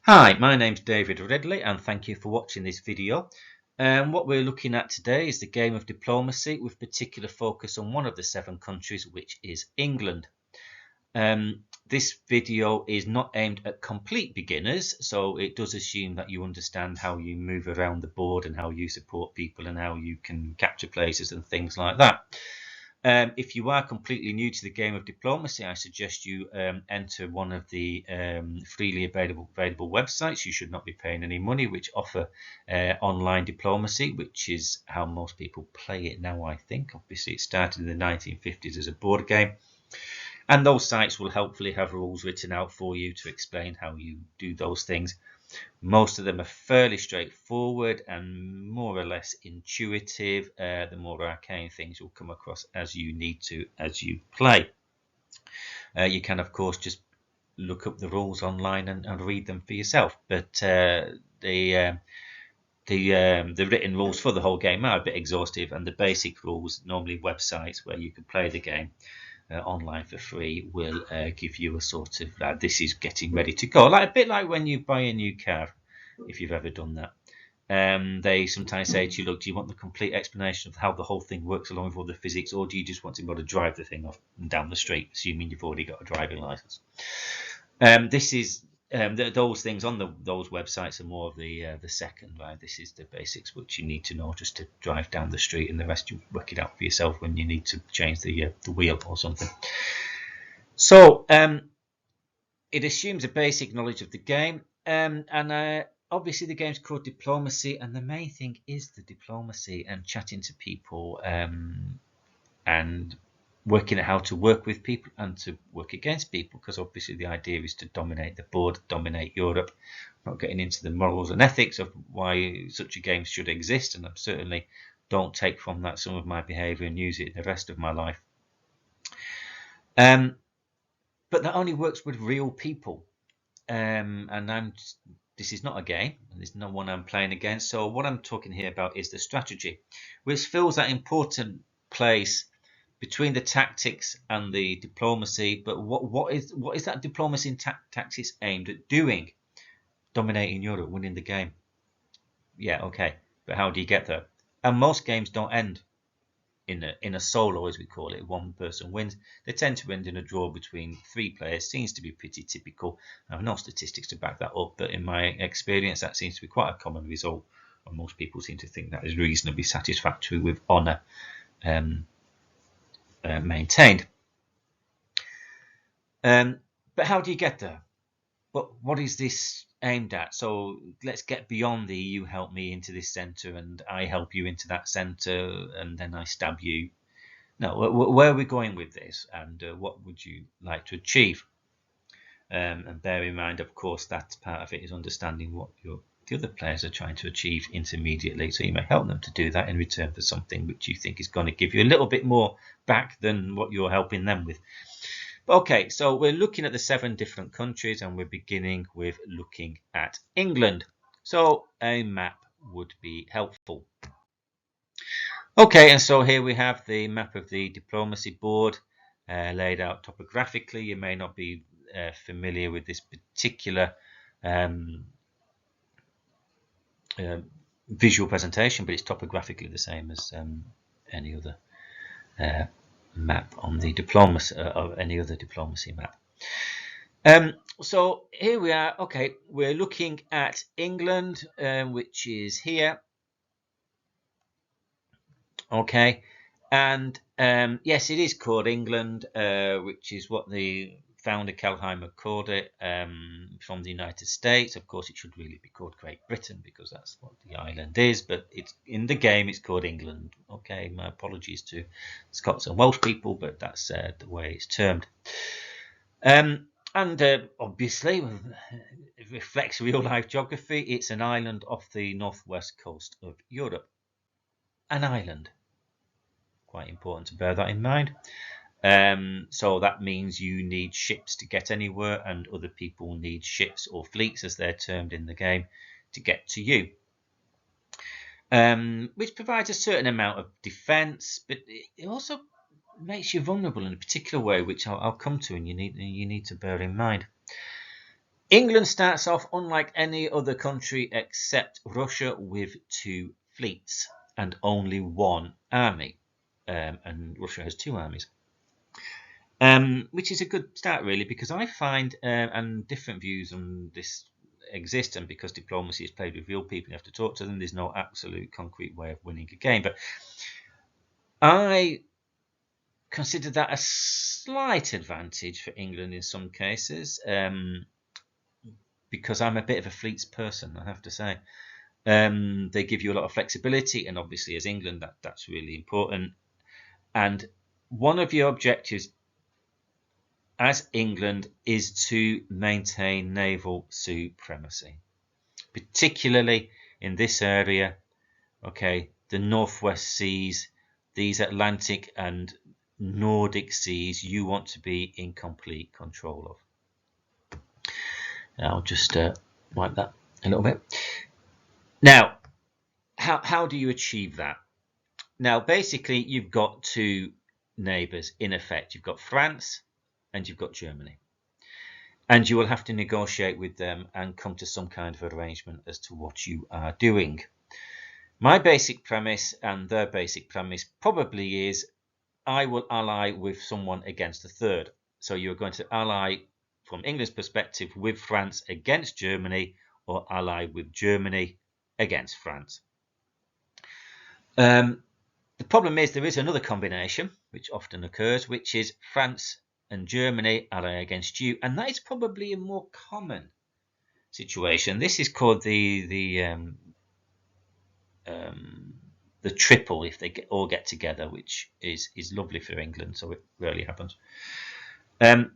Hi, my name's David Ridley and thank you for watching this video. What we're looking at today is the game of diplomacy with particular focus on one of the 7 countries, which is England. This video is not aimed at complete beginners, so it does assume that you understand how you move around the board and how you support people and how you can capture places and things like that. If you are completely new to the game of diplomacy, I suggest you enter one of the freely available websites. You should not be paying any money, which offer online diplomacy, which is how most people play it now, I think. Obviously, it started in the 1950s as a board game. And those sites will hopefully have rules written out for you to explain how you do those things. Most of them are fairly straightforward and more or less intuitive. The more arcane things will come across as you need to as you play. You can, of course, just look up the rules online and read them for yourself. But the written rules for the whole game are a bit exhaustive, and the basic rules, normally websites where you can play the game online for free, will give you a sort of this is getting ready to go, like a bit like when you buy a new car, if you've ever done that. They sometimes say to you, look, do you want the complete explanation of how the whole thing works along with all the physics, or do you just want to be able to drive the thing off and down the street, assuming you've already got a driving license? This is those things on those websites are more of the second, right? This is the basics which you need to know just to drive down the street, and the rest you work it out for yourself when you need to change the wheel or something. So it assumes a basic knowledge of the game, and obviously the game's called Diplomacy, and the main thing is the diplomacy and chatting to people and working out how to work with people and to work against people, because obviously the idea is to dominate the board, dominate Europe. I'm not getting into the morals and ethics of why such a game should exist, and I certainly don't take from that some of my behaviour and use it in the rest of my life. But that only works with real people, and this is not a game, and there's no one I'm playing against. So what I'm talking here about is the strategy, which fills that important place between the tactics and the diplomacy. But what is that diplomacy and tactics aimed at doing? Dominating Europe, winning the game. Yeah, okay, but how do you get there? And most games don't end in a solo, as we call it. One person wins. They tend to end in a draw between 3 players. Seems to be pretty typical. I have no statistics to back that up, but in my experience, that seems to be quite a common result, and most people seem to think that is reasonably satisfactory with honour maintained. But how do you get there? What is this aimed at? So let's get beyond the you help me into this centre and I help you into that centre and then I stab you. No, where are we going with this, and what would you like to achieve? And bear in mind, of course, that part of it is understanding what the other players are trying to achieve intermediately, so you may help them to do that in return for something which you think is going to give you a little bit more back than what you're helping them with. Okay, so we're looking at the 7 different countries, and we're beginning with looking at England. So a map would be helpful. Okay, and so here we have the map of the diplomacy board laid out topographically. You may not be familiar with this particular visual presentation, but it's topographically the same as any other map on the diplomacy or any other diplomacy map. So here we are. Okay, we're looking at England, which is here. Okay, and yes, it is called England, which is what the founder Kelheimer called it, from the United States. Of course, it should really be called Great Britain because that's what the island is, but it's in the game it's called England. Okay, my apologies to Scots and Welsh people, but that's the way it's termed. And obviously, it reflects real-life geography. It's an island off the northwest coast of Europe. An island. Quite important to bear that in mind. So that means you need ships to get anywhere, and other people need ships or fleets, as they're termed in the game, to get to you. Which provides a certain amount of defense, but it also makes you vulnerable in a particular way, which I'll come to, and you need to bear in mind. England starts off unlike any other country except Russia with 2 fleets and only 1 army. And Russia has 2 armies. Which is a good start, really, because I find, and different views on this exist, and because diplomacy is played with real people, you have to talk to them, there's no absolute concrete way of winning a game. But I consider that a slight advantage for England in some cases, because I'm a bit of a fleets person, I have to say. They give you a lot of flexibility, and obviously as England, that's really important. And one of your objectives as England is to maintain naval supremacy, particularly in this area, okay, the Northwest Seas, these Atlantic and Nordic seas, you want to be in complete control of. I'll just wipe that a little bit. Now, how do you achieve that? Now, basically, you've got 2 neighbours in effect. You've got France and you've got Germany. And you will have to negotiate with them and come to some kind of arrangement as to what you are doing. My basic premise and their basic premise probably is I will ally with someone against a third. So you're going to ally, from England's perspective, with France against Germany, or ally with Germany against France. The problem is there is another combination, which often occurs, which is France and Germany ally against you, and that is probably a more common situation. This is called the triple, if they all get together, which is lovely for England, so it rarely happens. The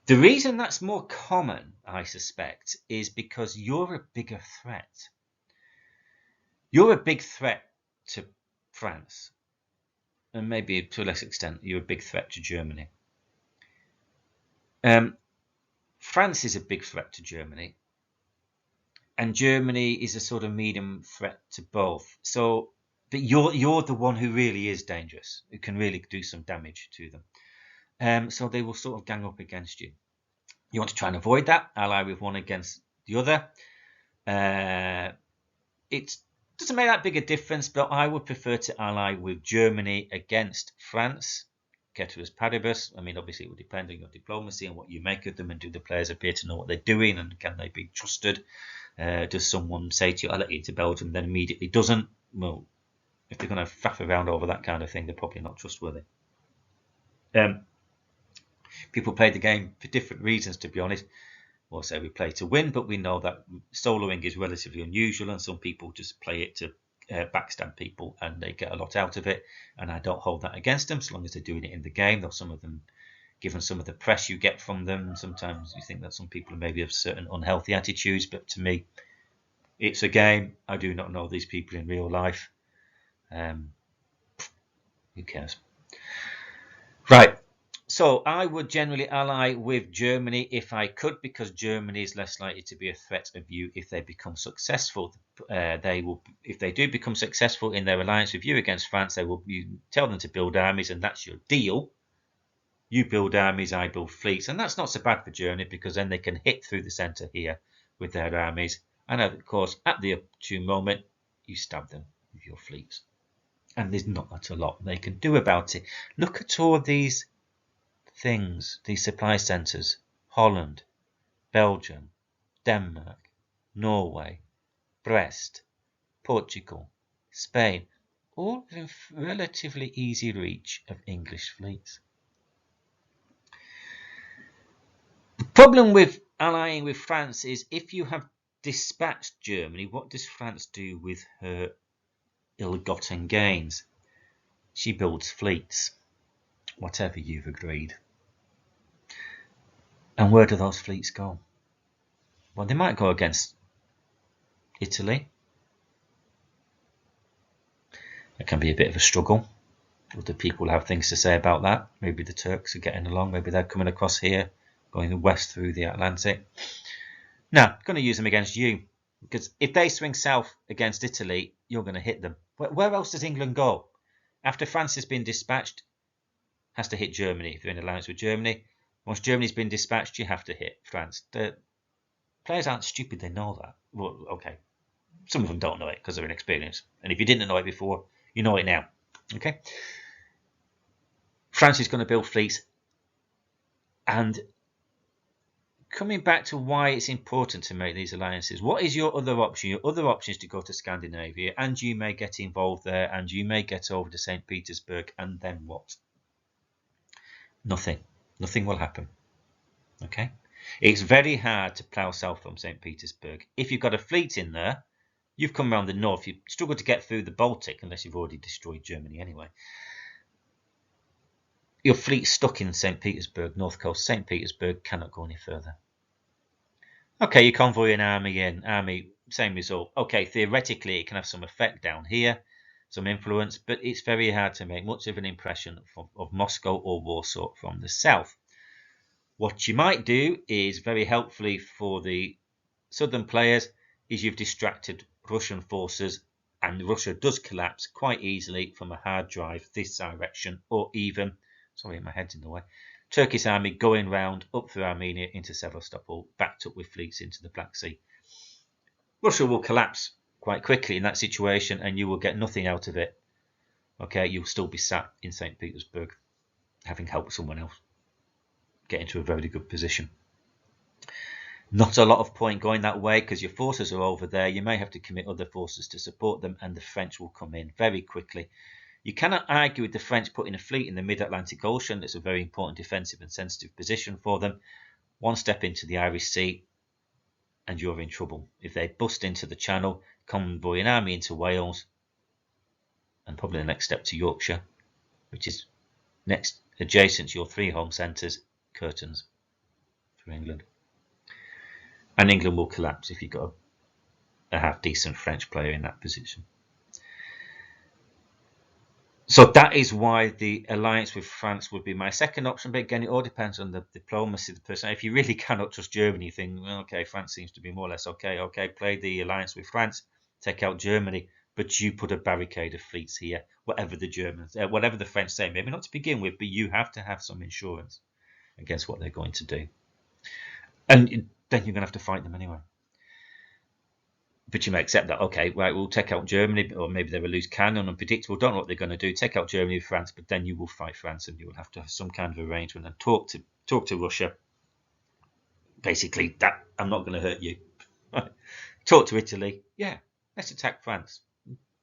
reason that's more common, I suspect, is because you're a bigger threat. You're a big threat to France, and maybe to a less extent, you're a big threat to Germany. France is a big threat to Germany, and Germany is a sort of medium threat to both. So, but you're the one who really is dangerous, who can really do some damage to them. So they will sort of gang up against you. You want to try and avoid that, ally with one against the other. It doesn't make that big a difference, but I would prefer to ally with Germany against France. Ceteris paribus. I mean, obviously, it will depend on your diplomacy and what you make of them, and do the players appear to know what they're doing, and can they be trusted? Does someone say to you, I'll let you into Belgium, then immediately doesn't? Well, if they're going to faff around over that kind of thing, they're probably not trustworthy. People play the game for different reasons, to be honest. We'll say we play to win, but we know that soloing is relatively unusual, and some people just play it to backstab people, and they get a lot out of it, and I don't hold that against them, so long as they're doing it in the game. Though some of them, given some of the press you get from them, sometimes you think that some people maybe have certain unhealthy attitudes, but to me, it's a game. I do not know these people in real life. Who cares? Right. So I would generally ally with Germany if I could, because Germany is less likely to be a threat of you if they become successful. If they do become successful in their alliance with you against France, you tell them to build armies, and that's your deal. You build armies, I build fleets, and that's not so bad for Germany, because then they can hit through the centre here with their armies, and of course at the opportune moment you stab them with your fleets, and there's not a lot they can do about it. Look at all these things, these supply centres: Holland, Belgium, Denmark, Norway, Brest, Portugal, Spain, all within relatively easy reach of English fleets. The problem with allying with France is if you have dispatched Germany, what does France do with her ill-gotten gains? She builds fleets, whatever you've agreed. And where do those fleets go? Well, they might go against Italy. It can be a bit of a struggle. Other people have things to say about that. Maybe the Turks are getting along. Maybe they're coming across here, going west through the Atlantic. No, I'm going to use them against you, because if they swing south against Italy, you're going to hit them. Where else does England go? After France has been dispatched, has to hit Germany if they're in alliance with Germany. Once Germany's been dispatched, you have to hit France. The players aren't stupid, they know that. Well, okay, some of them don't know it because they're inexperienced. And if you didn't know it before, you know it now. Okay. France is going to build fleets. And coming back to why it's important to make these alliances, what is your other option? Your other option is to go to Scandinavia, and you may get involved there, and you may get over to St. Petersburg, and then what? Nothing. Nothing will happen. Okay? It's very hard to plough south from St. Petersburg. If you've got a fleet in there, you've come around the north, you struggle to get through the Baltic, unless you've already destroyed Germany anyway. Your fleet's stuck in St. Petersburg, north coast. St. Petersburg cannot go any further. Okay, you convoy an army in, same result. Okay, theoretically it can have some effect down here, some influence, but it's very hard to make much of an impression of Moscow or Warsaw from the south. What you might do is, very helpfully for the southern players, is you've distracted Russian forces, and Russia does collapse quite easily from a hard drive this direction, or even, sorry, my head's in the way, Turkish army going round up through Armenia into Sevastopol, backed up with fleets into the Black Sea. Russia will collapse quite quickly in that situation, and you will get nothing out of it. Okay, you'll still be sat in St. Petersburg, having helped someone else get into a very good position. Not a lot of point going that way because your forces are over there. You may have to commit other forces to support them, and the French will come in very quickly. You cannot argue with the French putting a fleet in the mid-Atlantic Ocean. That's a very important defensive and sensitive position for them. One step into the Irish Sea and you're in trouble. If they bust into the Channel, convoy an army into Wales, and probably the next step to Yorkshire, which is next adjacent to your three home centres, curtains for England. And England will collapse if you've got a half-decent French player in that position. So that is why the alliance with France would be my second option. But again, it all depends on the diplomacy of the person. If you really cannot trust Germany, you think, well, okay, France seems to be more or less okay. Okay, play the alliance with France, take out Germany, but you put a barricade of fleets here, whatever the Germans, whatever the French say, maybe not to begin with, but you have to have some insurance against what they're going to do. And then you're going to have to fight them anyway. But you may accept that, okay, right, we'll take out Germany, or maybe they're a loose cannon, unpredictable, don't know what they're going to do, take out Germany with France, but then you will fight France and you will have to have some kind of arrangement and talk to Russia. Basically, that I'm not going to hurt you. Talk to Italy, yeah, let's attack France.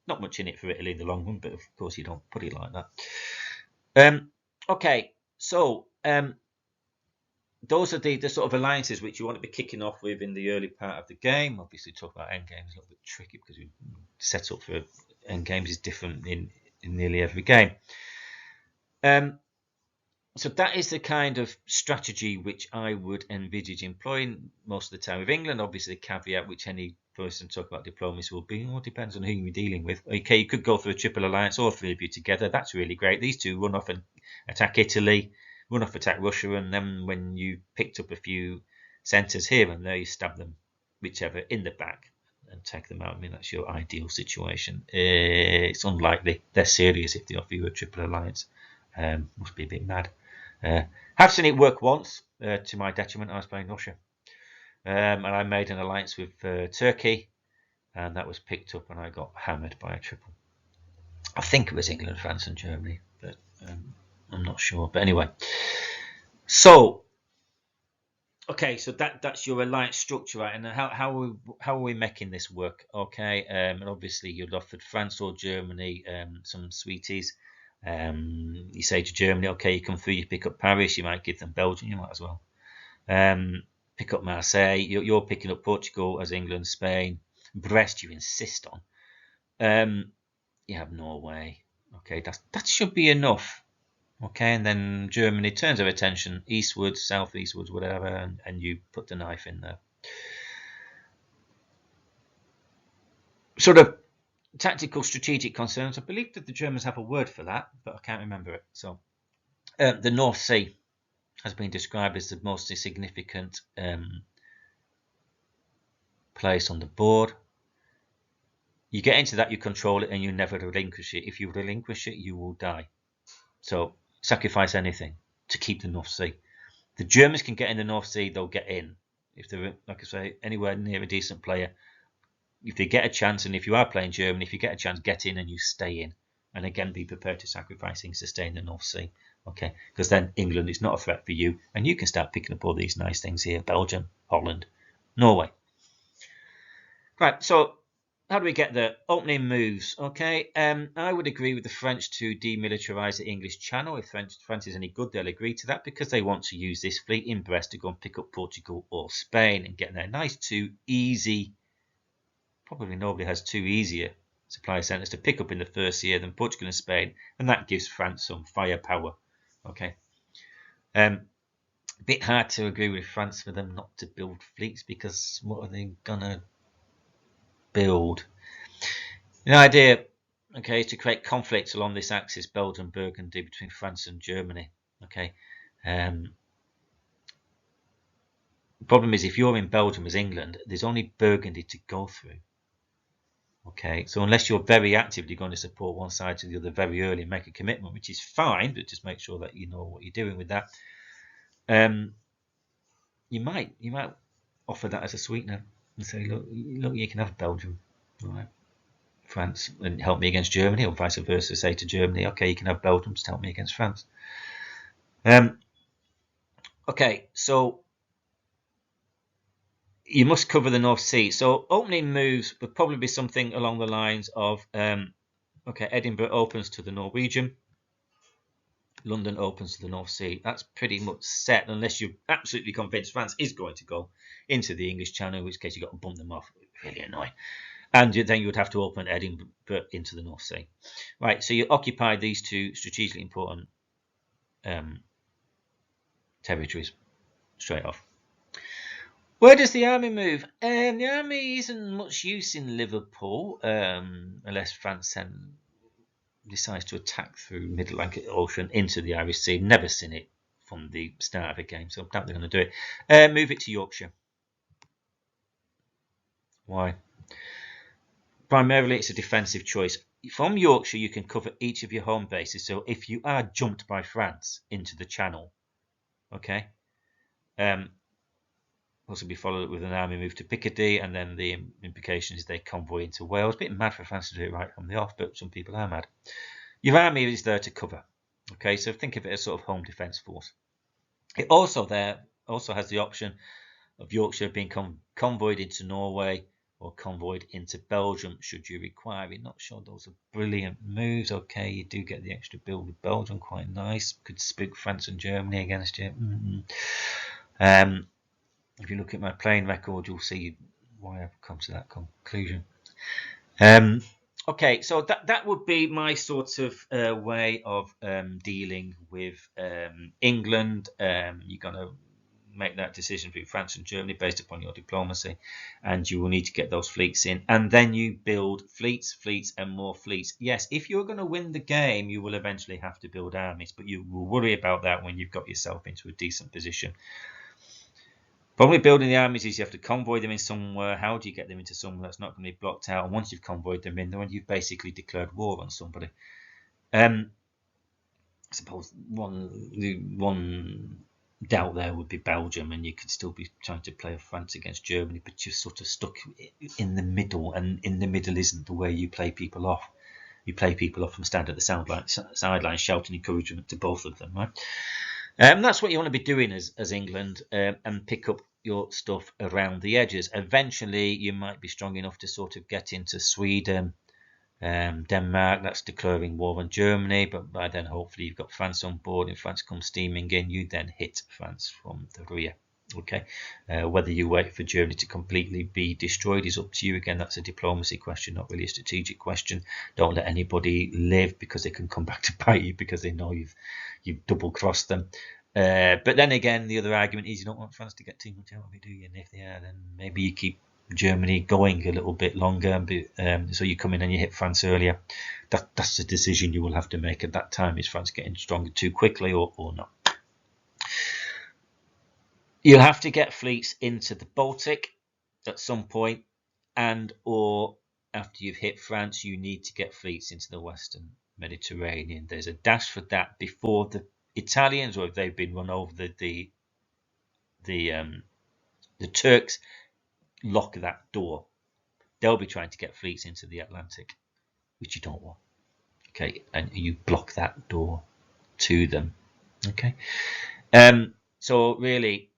Not much in it for Italy in the long run, but of course you don't put it like that. Okay, so those are the sort of alliances which you want to be kicking off with in the early part of the game. Obviously, talk about endgames is a little bit tricky because we set up for endgames is different in nearly every game. So that is the kind of strategy which I would envisage employing most of the time with England. Obviously, the caveat which any person talk about diplomacy will be, well, it depends on who you're dealing with. Okay, you could go through a triple alliance, all three of you together. That's really great. These two run off and attack Italy, run off, attack Russia, and then when you picked up a few centres here and there, you stab them, whichever, in the back and take them out. I mean, that's your ideal situation. It's unlikely. They're serious if they offer you a triple alliance. Must be a bit mad. Have seen it work once, to my detriment. I was playing Russia. And I made an alliance with Turkey, and that was picked up and I got hammered by a triple. I think it was England, France and Germany, but I'm not sure. But anyway, so okay, so that's your alliance structure, right? And how are we making this work? Okay, and obviously you'd offered France or Germany some sweeties. You say to Germany, okay, you come through, you pick up Paris, you might give them Belgium, you might as well. Pick up Marseille, you're picking up Portugal as England, Spain, Brest you insist on. You have Norway, okay, that should be enough. Okay, and then Germany turns their attention eastwards, southeastwards, whatever, and you put the knife in there. Sort of tactical strategic concerns. I believe that the Germans have a word for that, but I can't remember it. So the North Sea has been described as the most significant place on the board. You get into that, you control it, and you never relinquish it. If you relinquish it, you will die. So sacrifice anything to keep the North Sea. The Germans can get in the North Sea, they'll get in. If they're, like I say, anywhere near a decent player, if they get a chance, and if you are playing Germany, if you get a chance, get in and you stay in. And again, be prepared to sacrifice things to stay in the North Sea. Okay, because then England is not a threat for you, and you can start picking up all these nice things here: Belgium, Holland, Norway. Right, so how do we get there? Opening moves. Okay, I would agree with the French to demilitarize the English Channel. If France is any good, they'll agree to that because they want to use this fleet in Brest to go and pick up Portugal or Spain and get their nice two easy. Probably nobody has two easier supply centres to pick up in the first year than Portugal and Spain, and that gives France some firepower. Okay. A bit hard to agree with France for them not to build fleets because what are they gonna build? The idea, okay, is to create conflicts along this axis, Belgium, Burgundy, between France and Germany. Okay. The problem is if you're in Belgium as England, there's only Burgundy to go through. Okay, so unless you're very actively going to support one side to the other very early and make a commitment, which is fine, but just make sure that you know what you're doing with that. You might offer that as a sweetener and say, look, you can have Belgium, right, France, and help me against Germany, or vice versa. Say to Germany, okay, you can have Belgium, just help me against France. Okay, so you must cover the North Sea. So opening moves would probably be something along the lines of, okay, Edinburgh opens to the Norwegian, London opens to the North Sea. That's pretty much set unless you're absolutely convinced France is going to go into the English Channel, in which case you've got to bump them off. Really annoying. And then you would have to open Edinburgh into the North Sea. Right, so you occupy these two strategically important territories straight off. Where does the army move? The army isn't much use in Liverpool unless France decides to attack through Mid-Atlantic Ocean into the Irish Sea. Never seen it from the start of a game, so I doubt they're going to do it. Move it to Yorkshire. Why? Primarily, it's a defensive choice. From Yorkshire, you can cover each of your home bases. So if you are jumped by France into the Channel, okay, also be followed up with an army move to Picardy, and then the implication is they convoy into Wales. A bit mad for France to do it right from the off, but some people are mad. Your army is there to cover. Okay, so think of it as sort of home defence force. It also has the option of Yorkshire being convoyed into Norway or convoyed into Belgium should you require it. Not sure those are brilliant moves. Okay, you do get the extra build with Belgium, quite nice. Could spook France and Germany against you. If you look at my playing record, you'll see why I've come to that conclusion. Okay, so that would be my sort of way of dealing with England. You're going to make that decision between France and Germany based upon your diplomacy, and you will need to get those fleets in, and then you build fleets, and more fleets. Yes, if you're going to win the game, you will eventually have to build armies, but you will worry about that when you've got yourself into a decent position. Problem with building the armies is you have to convoy them in somewhere. How do you get them into somewhere that's not going to be blocked out? And once you've convoyed them in, then you've basically declared war on somebody. I suppose one doubt there would be Belgium, and you could still be trying to play France against Germany, but you're sort of stuck in the middle, and in the middle isn't the way you play people off. You play people off from stand at the sideline shouting encouragement to both of them, right? That's what you want to be doing as England, and pick up your stuff around the edges. Eventually, you might be strong enough to sort of get into Sweden, Denmark. That's declaring war on Germany, but by then, hopefully, you've got France on board. If France comes steaming in, you then hit France from the rear. Okay, whether you wait for Germany to completely be destroyed is up to you. Again, that's a diplomacy question, not really a strategic question. Don't let anybody live because they can come back to bite you because they know you've double-crossed them. But then again, the other argument is you don't want France to get too much out of it, do you? And if they are, then maybe you keep Germany going a little bit longer, so you come in and you hit France earlier. That's the decision you will have to make at that time. Is France getting stronger too quickly or not? You'll have to get fleets into the Baltic at some point, and or after you've hit France, you need to get fleets into the Western Mediterranean. There's a dash for that before the Italians, or if they've been run over, the the Turks lock that door. They'll be trying to get fleets into the Atlantic, which you don't want. Okay, and you block that door to them. Okay. So really,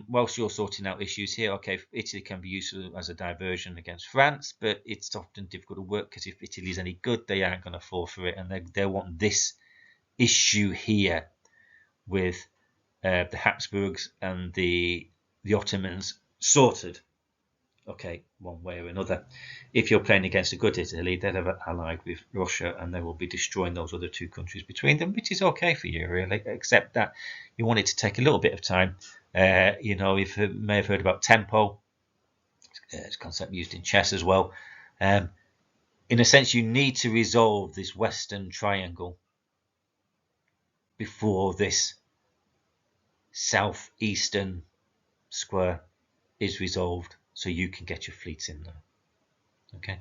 whilst you're sorting out issues here, okay, Italy can be useful as a diversion against France, but it's often difficult to work because if Italy's any good, they aren't going to fall for it, and they want this issue here with the Habsburgs and the Ottomans sorted. Okay, one way or another. If you're playing against a good Italy, they'll have allied with Russia and they will be destroying those other two countries between them, which is okay for you, really, except that you want it to take a little bit of time. You know, you may have heard about tempo. It's a concept used in chess as well. In a sense, you need to resolve this Western triangle before this southeastern square is resolved, so you can get your fleets in there. Okay.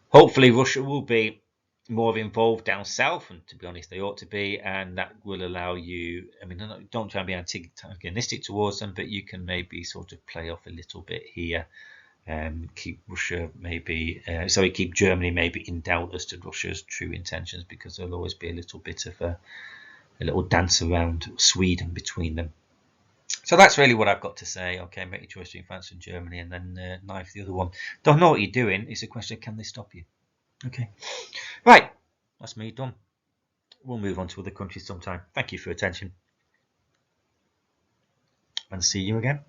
Hopefully Russia will be more involved down south, and to be honest they ought to be, and that will allow you, I mean, don't try and be antagonistic towards them, but you can maybe sort of play off a little bit here, keep Russia maybe, keep Germany maybe in doubt as to Russia's true intentions, because there'll always be a little bit of a little dance around Sweden between them. So that's really what I've got to say. Okay, make your choice between France and Germany, and then knife the other one. Don't know what you're doing. It's a question of can they stop you? Okay. Right. That's me done. We'll move on to other countries sometime. Thank you for your attention. And see you again.